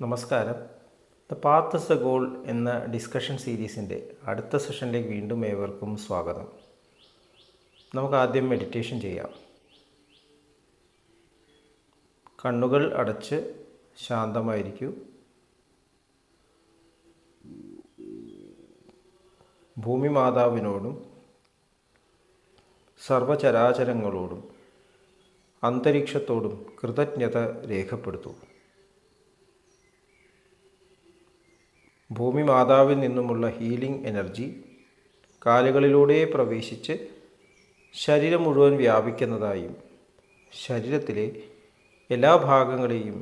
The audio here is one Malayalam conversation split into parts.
നമസ്കാരം. The path is the goal എന്ന ഡിസ്കഷൻ സീരീസിൻ്റെ അടുത്ത സെഷനിലേക്ക് വീണ്ടും ഏവർക്കും സ്വാഗതം. നമുക്ക് ആദ്യം മെഡിറ്റേഷൻ ചെയ്യാം. കണ്ണുകൾ അടച്ച് ശാന്തമായിരിക്കൂ. ഭൂമി മാതാവിനോടും സർവചരാചരങ്ങളോടും അന്തരീക്ഷത്തോടും കൃതജ്ഞത രേഖപ്പെടുത്തൂ. ഭൂമി മാതാവിൽ നിന്നുമുള്ള ഹീലിംഗ് എനർജി കാലുകളിലൂടെ പ്രവേശിച്ച് ശരീരം മുഴുവൻ വ്യാപിക്കുന്നതായും ശരീരത്തിലെ എല്ലാ ഭാഗങ്ങളെയും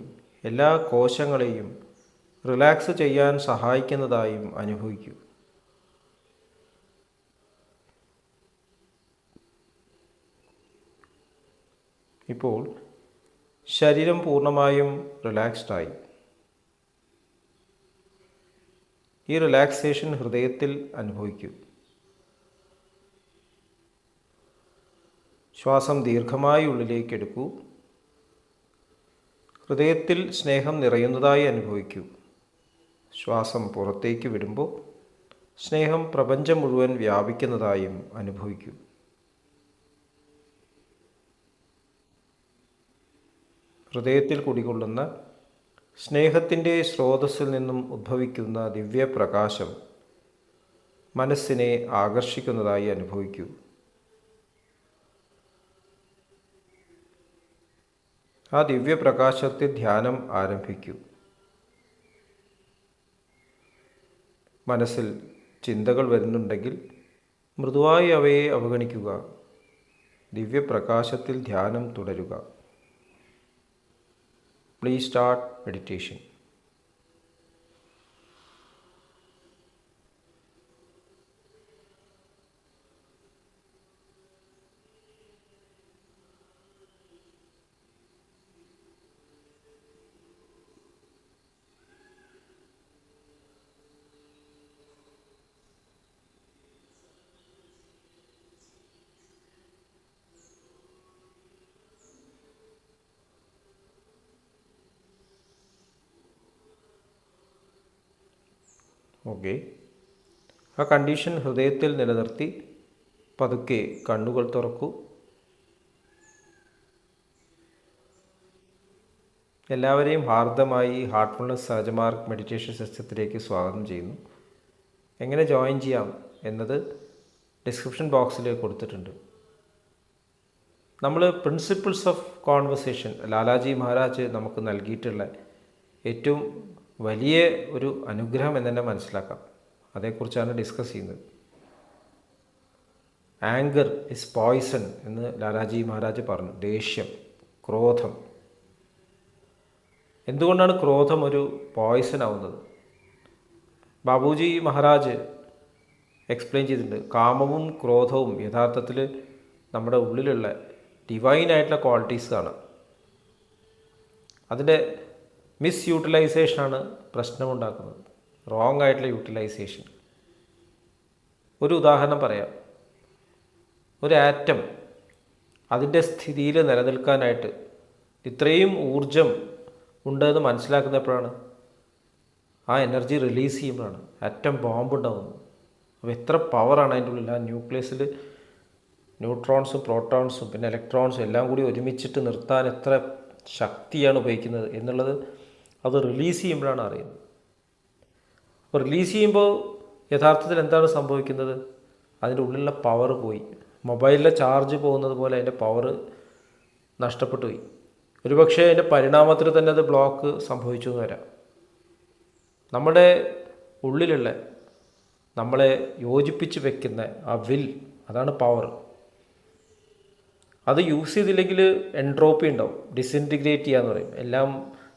എല്ലാ കോശങ്ങളെയും റിലാക്സ് ചെയ്യാൻ സഹായിക്കുന്നതായും അനുഭവിക്കൂ. ഇപ്പോൾ ശരീരം പൂർണ്ണമായും റിലാക്സ്ഡായി. ഈ റിലാക്സേഷൻ ഹൃദയത്തിൽ അനുഭവിക്കൂ. ശ്വാസം ദീർഘമായി ഉള്ളിലേക്ക് എടുക്കൂ. ഹൃദയത്തിൽ സ്നേഹം നിറയുന്നതായി അനുഭവിക്കൂ. ശ്വാസം പുറത്തേക്ക് വിടുമ്പോൾ സ്നേഹം പ്രപഞ്ചം മുഴുവൻ വ്യാപിക്കുന്നതായും അനുഭവിക്കൂ. ഹൃദയത്തിൽ കുടികൊള്ളുന്ന സ്നേഹത്തിൻ്റെ സ്രോതസ്സിൽ നിന്നും ഉദ്ഭവിക്കുന്ന ദിവ്യപ്രകാശം മനസ്സിനെ ആകർഷിക്കുന്നതായി അനുഭവിക്കൂ. ആ ദിവ്യപ്രകാശത്തിൽ ധ്യാനം ആരംഭിക്കൂ. മനസ്സിൽ ചിന്തകൾ വരുന്നുണ്ടെങ്കിൽ മൃദുവായി അവയെ അവഗണിക്കുക. ദിവ്യപ്രകാശത്തിൽ ധ്യാനം തുടരുക. Please start meditation. ഓക്കെ, ആ കണ്ടീഷൻ ഹൃദയത്തിൽ നിലനിർത്തി പതുക്കെ കണ്ണുകൾ തുറക്കൂ. എല്ലാവരെയും ഹാർദമായി ഹാർട്ട്ഫുൾനെസ് സഹജമാർഗ് മെഡിറ്റേഷൻ സിസ്റ്റത്തിലേക്ക് സ്വാഗതം ചെയ്യുന്നു. എങ്ങനെ ജോയിൻ ചെയ്യാം എന്നത് ഡിസ്ക്രിപ്ഷൻ ബോക്സിൽ കൊടുത്തിട്ടുണ്ട്. നമ്മൾ principles of conversation Lalaji Maharaj നമുക്ക് നൽകിയിട്ടുള്ള ഏറ്റവും വലിയ ഒരു അനുഗ്രഹം എന്ന് തന്നെ മനസ്സിലാക്കാം. അതേക്കുറിച്ചാണ് ഡിസ്കസ് ചെയ്യുന്നത്. ആങ്കർ ഇസ് പോയ്സൺ എന്ന് ലാലാജി മഹാരാജ് പറഞ്ഞു. ദേഷ്യം, ക്രോധം. എന്തുകൊണ്ടാണ് ക്രോധം ഒരു പോയ്സൺ ആവുന്നത്? ബാബുജി മഹാരാജ് എക്സ്പ്ലെയിൻ ചെയ്തിട്ടുണ്ട്. കാമവും ക്രോധവും യഥാർത്ഥത്തിൽ നമ്മുടെ ഉള്ളിലുള്ള ഡിവൈനായിട്ടുള്ള ക്വാളിറ്റീസാണ്. അതിൻ്റെ മിസ് യൂട്ടിലൈസേഷനാണ് പ്രശ്നമുണ്ടാക്കുന്നത്. റോങ് ആയിട്ടുള്ള യൂട്ടിലൈസേഷൻ. ഒരു ഉദാഹരണം പറയാം. ഒരു ആറ്റം അതിൻ്റെ സ്ഥിതിയിൽ നിലനിൽക്കാനായിട്ട് ഇത്രയും ഊർജം ഉണ്ടെന്ന് മനസ്സിലാക്കുന്നപ്പോഴാണ്, ആ എനർജി റിലീസ് ചെയ്യുമ്പോഴാണ് ആറ്റം ബോംബ് ഉണ്ടാകുന്നത്. അപ്പോൾ എത്ര പവറാണ് അതിൻ്റെ ഉള്ളിൽ. ആ ന്യൂക്ലിയസിൽ ന്യൂട്രോൺസും പ്രോട്ടോൺസും പിന്നെ ഇലക്ട്രോൺസും എല്ലാം കൂടി ഒരുമിച്ചിട്ട് നിർത്താൻ എത്ര ശക്തിയാണ് ഉപയോഗിക്കുന്നത് എന്നുള്ളത് അത് റിലീസ് ചെയ്യുമ്പോഴാണ് അറിയുന്നത്. അപ്പോൾ റിലീസ് ചെയ്യുമ്പോൾ യഥാർത്ഥത്തിൽ എന്താണ് സംഭവിക്കുന്നത്? അതിൻ്റെ ഉള്ളിലുള്ള പവർ പോയി. മൊബൈലിലെ ചാർജ് പോകുന്നത് പോലെ അതിൻ്റെ പവർ നഷ്ടപ്പെട്ടു പോയി. ഒരുപക്ഷെ അതിൻ്റെ പരിണാമത്തിൽ തന്നെ അത് ബ്ലോക്ക് സംഭവിച്ചു എന്ന് വരാം. നമ്മുടെ ഉള്ളിലുള്ള നമ്മളെ യോജിപ്പിച്ച് വെക്കുന്ന ആ വിൽ, അതാണ് പവർ. അത് യൂസ് ചെയ്തില്ലെങ്കിൽ എൻട്രോപ്പി ഉണ്ടാവും. ഡിസിൻറ്റിഗ്രേറ്റ് ചെയ്യാന്ന് പറയും. എല്ലാം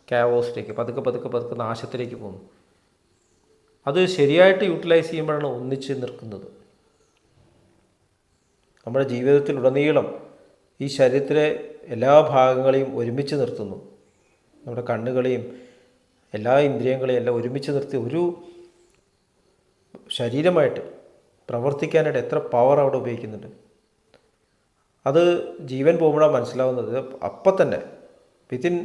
ക്യാവോസിലേക്ക് പതുക്കെ പതുക്കെ പതുക്കെ നാശത്തിലേക്ക് പോകുന്നു. അത് ശരിയായിട്ട് യൂട്ടിലൈസ് ചെയ്യുമ്പോഴാണ് ഒന്നിച്ച് നിൽക്കുന്നത്. നമ്മുടെ ജീവിതത്തിലുടനീളം ഈ ശരീരത്തിലെ എല്ലാ ഭാഗങ്ങളെയും ഒരുമിച്ച് നിർത്തുന്നു. നമ്മുടെ കണ്ണുകളെയും എല്ലാ ഇന്ദ്രിയങ്ങളെയും എല്ലാം ഒരുമിച്ച് നിർത്തി ഒരു ശരീരമായിട്ട് പ്രവർത്തിക്കാനായിട്ട് എത്ര പവർ അവിടെ ഉപയോഗിക്കുന്നുണ്ട്. അത് ജീവൻ പോകുമ്പോഴാണ് മനസ്സിലാവുന്നത്. അപ്പം തന്നെ വിത്തിൻ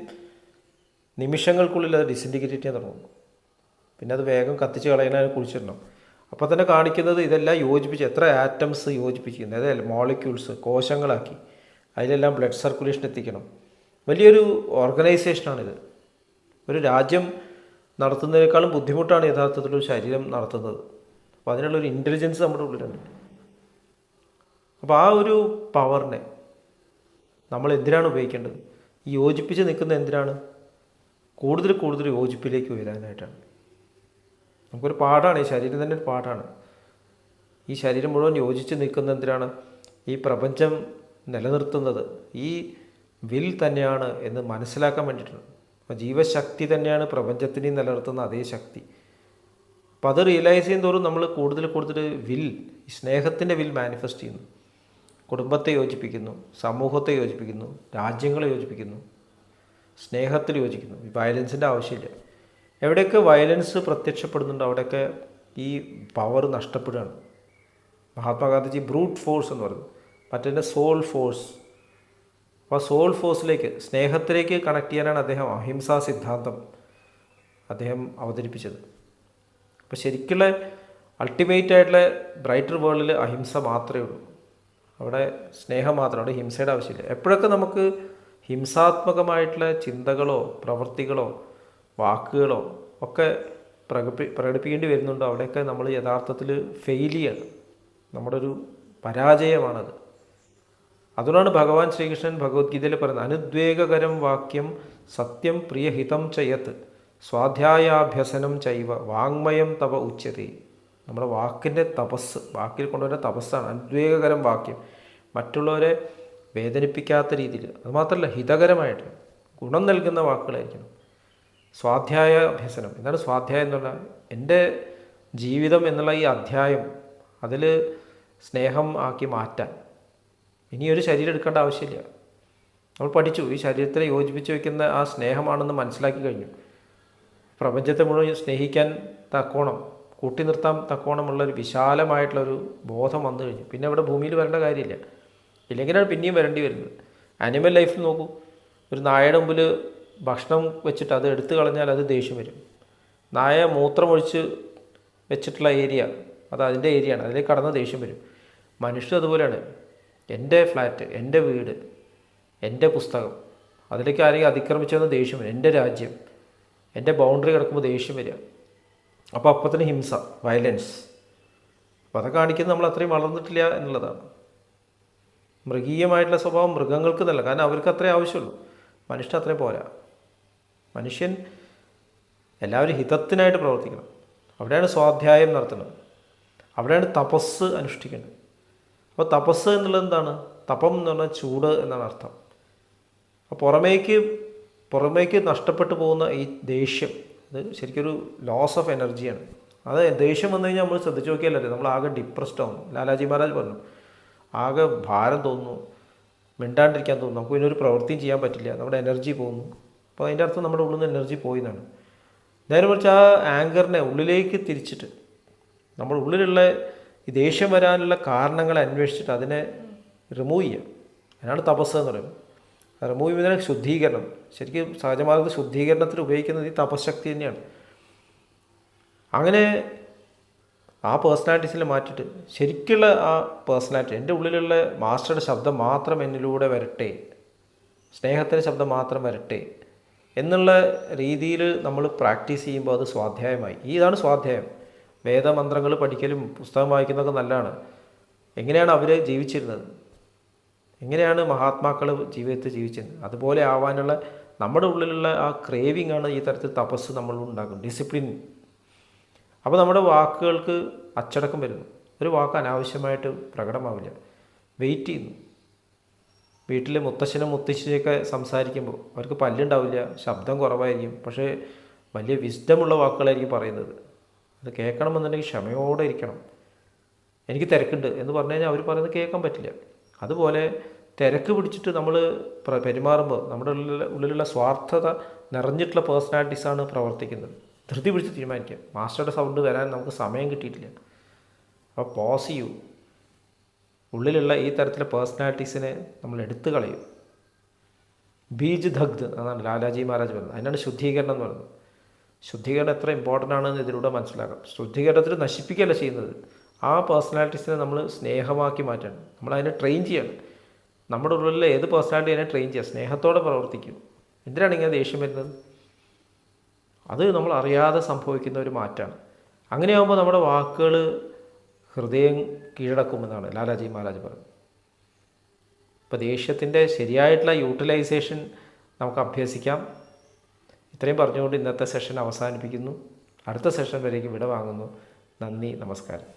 നിമിഷങ്ങൾക്കുള്ളിൽ അത് ഡിസിൻറ്റിഗ്രേറ്റ് ചെയ്യാൻ തുടങ്ങും. പിന്നെ അത് വേഗം കത്തിച്ച് കളയാൻ കുളിച്ചിടണം. അപ്പോൾ തന്നെ കാണിക്കുന്നത് ഇതെല്ലാം യോജിപ്പിച്ച് എത്ര ആറ്റംസ് യോജിപ്പിച്ചിരിക്കുന്നത്, അതായത് മോളിക്യൂൾസ് കോശങ്ങളാക്കി അതിലെല്ലാം ബ്ലഡ് സർക്കുലേഷൻ എത്തിക്കണം. വലിയൊരു ഓർഗനൈസേഷനാണിത്. ഒരു രാജ്യം നടത്തുന്നതിനേക്കാളും ബുദ്ധിമുട്ടാണ് യഥാർത്ഥത്തിലൊരു ശരീരം നടത്തുന്നത്. അപ്പോൾ അതിനുള്ളൊരു ഇൻ്റലിജൻസ് നമ്മുടെ ഉള്ളിലുണ്ട്. അപ്പോൾ ആ ഒരു പവറിനെ നമ്മൾ എന്തിനാണ് ഉപയോഗിക്കേണ്ടത്? ഈ യോജിപ്പിച്ച് നിൽക്കുന്ന എന്തിനാണ്? കൂടുതൽ കൂടുതൽ യോജിപ്പിലേക്ക് വരാനായിട്ടാണ്. നമുക്കൊരു പാഠമാണ്, ഈ ശരീരം തന്നെ ഒരു പാഠമാണ്. ഈ ശരീരം മുഴുവൻ യോജിച്ച് നിൽക്കുന്ന എന്തിനാണ്? ഈ പ്രപഞ്ചം നിലനിർത്തുന്നത് ഈ വിൽ തന്നെയാണ് എന്ന് മനസ്സിലാക്കാൻ വേണ്ടിയിട്ടാണ്. അപ്പോൾ ജീവശക്തി തന്നെയാണ് പ്രപഞ്ചത്തിനെയും നിലനിർത്തുന്ന അതേ ശക്തി. അപ്പോൾ അത് റിയലൈസ് ചെയ്യും തോറും നമ്മൾ കൂടുതൽ കൂടുതൽ വിൽ, സ്നേഹത്തിൻ്റെ വിൽ മാനിഫെസ്റ്റ് ചെയ്യുന്നു. കുടുംബത്തെ യോജിപ്പിക്കുന്നു, സമൂഹത്തെ യോജിപ്പിക്കുന്നു, രാജ്യങ്ങളെ യോജിപ്പിക്കുന്നു, സ്നേഹത്തിൽ യോജിക്കുന്നു. വയലൻസിൻ്റെ ആവശ്യമില്ല. എവിടെയൊക്കെ വയലൻസ് പ്രത്യക്ഷപ്പെടുന്നുണ്ടോ അവിടെയൊക്കെ ഈ പവർ നഷ്ടപ്പെടുകയാണ്. മഹാത്മാഗാന്ധിജി ബ്രൂട്ട് ഫോഴ്സ് എന്ന് പറയുന്നത്, മറ്റേ സോൾ ഫോഴ്സ്. അപ്പോൾ സോൾ ഫോഴ്സിലേക്ക്, സ്നേഹത്തിലേക്ക് കണക്ട് ചെയ്യാനാണ് അദ്ദേഹം അഹിംസാ സിദ്ധാന്തം അദ്ദേഹം അവതരിപ്പിച്ചത്. അപ്പോൾ ശരിക്കുള്ള അൾട്ടിമേറ്റ് ആയിട്ടുള്ള ബ്രൈറ്റർ വേൾഡിൽ അഹിംസ മാത്രമേ ഉള്ളൂ. അവിടെ സ്നേഹം മാത്രം, അവിടെ ഹിംസയുടെ ആവശ്യമില്ല. എപ്പോഴൊക്കെ നമുക്ക് ഹിംസാത്മകമായിട്ടുള്ള ചിന്തകളോ പ്രവൃത്തികളോ വാക്കുകളോ ഒക്കെ പ്രകടിപ്പിക്കേണ്ടി വരുന്നുണ്ടോ അവിടെയൊക്കെ നമ്മൾ യഥാർത്ഥത്തിൽ ഫെയിൽ ചെയ്യാണ്. നമ്മുടെ ഒരു പരാജയമാണത്. അതുകൊണ്ടാണ് ഭഗവാൻ ശ്രീകൃഷ്ണൻ ഭഗവത്ഗീതയിൽ പറയുന്നത്, അനുദ്വേഗകരം വാക്യം സത്യം പ്രിയഹിതം ചയത് സ്വാധ്യായാഭ്യസനം ചൈവ വാങ്മയം തപ ഉച്യത്തെ. നമ്മുടെ വാക്കിൻ്റെ തപസ്, വാക്കിൽ കൊണ്ടുവരുന്ന തപസ്സാണ് അനുദ്വേഗകരം വാക്യം. മറ്റുള്ളവരെ വേദനിപ്പിക്കാത്ത രീതിയിൽ, അതുമാത്രമല്ല ഹിതകരമായിട്ട് ഗുണം നൽകുന്ന വാക്കുകളായിരിക്കണം. സ്വാധ്യായ അഭ്യസനം. എന്താണ് സ്വാധ്യായം എന്ന് പറഞ്ഞാൽ? എൻ്റെ ജീവിതം എന്നുള്ള ഈ അധ്യായം അതിൽ സ്നേഹം ആക്കി മാറ്റാൻ ഇനിയൊരു ശരീരം എടുക്കേണ്ട ആവശ്യമില്ല. നമ്മൾ പഠിച്ചു, ഈ ശരീരത്തിനെ യോജിപ്പിച്ച് വയ്ക്കുന്ന ആ സ്നേഹമാണെന്ന് മനസ്സിലാക്കി കഴിഞ്ഞു. പ്രപഞ്ചത്തെ മുഴുവൻ സ്നേഹിക്കാൻ തക്കോണം, കൂട്ടി നിർത്താൻ തക്കോണമുള്ളൊരു വിശാലമായിട്ടുള്ളൊരു ബോധം വന്നു കഴിഞ്ഞു. പിന്നെ ഇവിടെ ഭൂമിയിൽ വരേണ്ട കാര്യമില്ല. ഇല്ലെങ്കിലാണ് പിന്നെയും വരേണ്ടി വരുന്നത്. ആനിമൽ ലൈഫിൽ നോക്കൂ, ഒരു നായയുടെ മുമ്പിൽ ഭക്ഷണം വെച്ചിട്ട് അത് എടുത്തു കളഞ്ഞാൽ അത് ദേഷ്യം വരും. നായ മൂത്രമൊഴിച്ച് വെച്ചിട്ടുള്ള ഏരിയ അത് അതിൻ്റെ ഏരിയയാണ്, അതിലേക്ക് കടന്ന ദേഷ്യം വരും. മനുഷ്യർ അതുപോലെയാണ്. എൻ്റെ ഫ്ലാറ്റ്, എൻ്റെ വീട്, എൻ്റെ പുസ്തകം, അതിലേക്ക് ആരെങ്കിലും അതിക്രമിച്ചെന്ന് ദേഷ്യം വരും. എൻ്റെ രാജ്യം, എൻ്റെ ബൗണ്ടറി കിടക്കുമ്പോൾ ദേഷ്യം വരിക. അപ്പോൾ തന്നെ ഹിംസ, വയലൻസ്. അപ്പോൾ അതൊക്കെ കാണിക്കുന്നത് നമ്മൾ അത്രയും വളർന്നിട്ടില്ല എന്നുള്ളതാണ്. മൃഗീയമായിട്ടുള്ള സ്വഭാവം മൃഗങ്ങൾക്ക് നല്ല, കാരണം അവർക്ക് അത്രേ ആവശ്യമുള്ളൂ. മനുഷ്യൻ അത്രയും പോരാ. മനുഷ്യൻ എല്ലാവരും ഹിതത്തിനായിട്ട് പ്രവർത്തിക്കണം. അവിടെയാണ് സ്വാധ്യായം നടത്തുന്നത്, അവിടെയാണ് തപസ് അനുഷ്ഠിക്കേണ്ടത്. അപ്പോൾ തപസ് എന്നുള്ളത് എന്താണ്? തപം എന്ന് പറഞ്ഞാൽ ചൂട് എന്നാണ് അർത്ഥം. അപ്പോൾ പുറമേക്ക് നഷ്ടപ്പെട്ടു പോകുന്ന ഈ ദേഷ്യം, അത് ശരിക്കൊരു ലോസ് ഓഫ് എനർജിയാണ്. അത് ദേഷ്യം വന്നു കഴിഞ്ഞാൽ നമ്മൾ ശ്രദ്ധിച്ച് നോക്കിയാലല്ലേ നമ്മൾ ആകെ ഡിപ്രസ്ഡ് ആവുന്നു. ലാലാജി മഹാരാജ് പറഞ്ഞു, ആകെ ഭാരം തോന്നുന്നു, മിണ്ടാണ്ടിരിക്കാൻ തോന്നുന്നു, നമുക്ക് ഇതിനൊരു പ്രവൃത്തിയും ചെയ്യാൻ പറ്റില്ല, നമ്മുടെ എനർജി പോകുന്നു. അപ്പോൾ അതിൻ്റെ അർത്ഥം നമ്മുടെ ഉള്ളിൽ നിന്ന് എനർജി പോയി എന്നാണ്. നേരെ മറിച്ച് ആ ആങ്കറിനെ ഉള്ളിലേക്ക് തിരിച്ചിട്ട് നമ്മുടെ ഉള്ളിലുള്ള ഈ ദേഷ്യം വരാനുള്ള കാരണങ്ങളെ അന്വേഷിച്ചിട്ട് അതിനെ റിമൂവ് ചെയ്യുക. അതിനാണ് തപസ് എന്ന് പറയുന്നത്. റിമൂവ് ചെയ്യുന്നതിന് ശുദ്ധീകരണം. ശരിക്കും സഹജമാർഗ്ഗ ശുദ്ധീകരണത്തിൽ ഉപയോഗിക്കുന്നത് ഈ തപശക്തി തന്നെയാണ്. അങ്ങനെ ആ പേഴ്സണാലിറ്റീസിനെ മാറ്റിയിട്ട് ശരിക്കുള്ള ആ പേഴ്സണാലിറ്റി, എൻ്റെ ഉള്ളിലുള്ള മാസ്റ്ററുടെ ശബ്ദം മാത്രം എന്നിലൂടെ വരട്ടെ, സ്നേഹത്തിൻ്റെ ശബ്ദം മാത്രം വരട്ടെ എന്നുള്ള രീതിയിൽ നമ്മൾ പ്രാക്ടീസ് ചെയ്യുമ്പോൾ അത് സ്വാധ്യായമായി. ഇതാണ് സ്വാധ്യായം. വേദമന്ത്രങ്ങൾ പഠിക്കലും പുസ്തകം വായിക്കുന്നതൊക്കെ നല്ലതാണ്. എങ്ങനെയാണ് അവർ ജീവിച്ചിരുന്നത്, എങ്ങനെയാണ് മഹാത്മാക്കൾ ജീവിതത്തിൽ ജീവിച്ചിരുന്നത്, അതുപോലെ ആവാനുള്ള നമ്മുടെ ഉള്ളിലുള്ള ആ ക്രേവിംഗ് ആണ് ഈ തരത്തിൽ തപസ് നമ്മൾ ഉണ്ടാക്കും, ഡിസിപ്ലിൻ. അപ്പോൾ നമ്മുടെ വാക്കുകൾക്ക് അച്ചടക്കം വരുന്നു. ഒരു വാക്ക് അനാവശ്യമായിട്ട് പ്രകടമാവില്ല. വെയിറ്റ് ചെയ്യുന്നു. വീട്ടിൽ മുത്തശ്ശനും മുത്തശ്ശിയൊക്കെ സംസാരിക്കുമ്പോൾ അവർക്ക് പല്ലുണ്ടാവില്ല, ശബ്ദം കുറവായിരിക്കും, പക്ഷേ വലിയ വിസ്ഡമുള്ള വാക്കുകളായിരിക്കും പറയുന്നത്. അത് കേൾക്കണമെന്നുണ്ടെങ്കിൽ ക്ഷമയോടെ ഇരിക്കണം. എനിക്ക് തിരക്കുണ്ട് എന്ന് പറഞ്ഞു കഴിഞ്ഞാൽ അവർ പറയുന്നത് കേൾക്കാൻ പറ്റില്ല. അതുപോലെ തിരക്ക് പിടിച്ചിട്ട് നമ്മൾ പെരുമാറുമ്പോൾ നമ്മുടെ ഉള്ളിലുള്ള സ്വാർത്ഥത നിറഞ്ഞിട്ടുള്ള പേഴ്സണാലിറ്റീസാണ് പ്രവർത്തിക്കുന്നത്. ധൃതി പിടിച്ച് തീരുമാനിക്കുക. മാസ്റ്ററുടെ സൗണ്ട് വരാൻ നമുക്ക് സമയം കിട്ടിയിട്ടില്ല. അപ്പോൾ പോസ് ചെയ്യൂ. ഉള്ളിലുള്ള ഈ തരത്തിലെ പേഴ്സണാലിറ്റീസിനെ നമ്മൾ എടുത്തു കളയും. ബീജ് ദഗ്ധ് എന്നാണ് ലാലാജി മഹാരാജ് പറയുന്നത്. അതിനാണ് ശുദ്ധീകരണം എന്ന് പറയുന്നത്. ശുദ്ധീകരണം എത്ര ഇമ്പോർട്ടൻ്റ് ആണെന്ന് ഇതിലൂടെ മനസ്സിലാക്കാം. ശുദ്ധീകരണത്തിൽ നശിപ്പിക്കുകയല്ല ചെയ്യുന്നത്, ആ പേഴ്സണാലിറ്റീസിനെ നമ്മൾ സ്നേഹമാക്കി മാറ്റണം. നമ്മളതിനെ ട്രെയിൻ ചെയ്യണം. നമ്മുടെ ഉള്ളിൽ ഏത് പേഴ്സണാലിറ്റി അതിനെ ട്രെയിൻ ചെയ്യുക, സ്നേഹത്തോടെ പ്രവർത്തിക്കും. എന്തിനാണ് ഇങ്ങനെ ദേഷ്യം വരുന്നത്? അത് നമ്മൾ അറിയാതെ സംഭവിക്കുന്ന ഒരു മാറ്റമാണ്. അങ്ങനെയാകുമ്പോൾ നമ്മുടെ വാക്കുകൾ ഹൃദയം കീഴടക്കുമെന്നാണ് ലാലാജി മഹാരാജ് പറയുന്നത്. ഇപ്പോൾ ദേഷ്യത്തിൻ്റെ ശരിയായിട്ടുള്ള യൂട്ടിലൈസേഷൻ നമുക്ക് അഭ്യസിക്കാം. ഇത്രയും പറഞ്ഞുകൊണ്ട് ഇന്നത്തെ സെഷൻ അവസാനിപ്പിക്കുന്നു. അടുത്ത സെഷൻ വരേക്കും വിട വാങ്ങുന്നു. നന്ദി, നമസ്കാരം.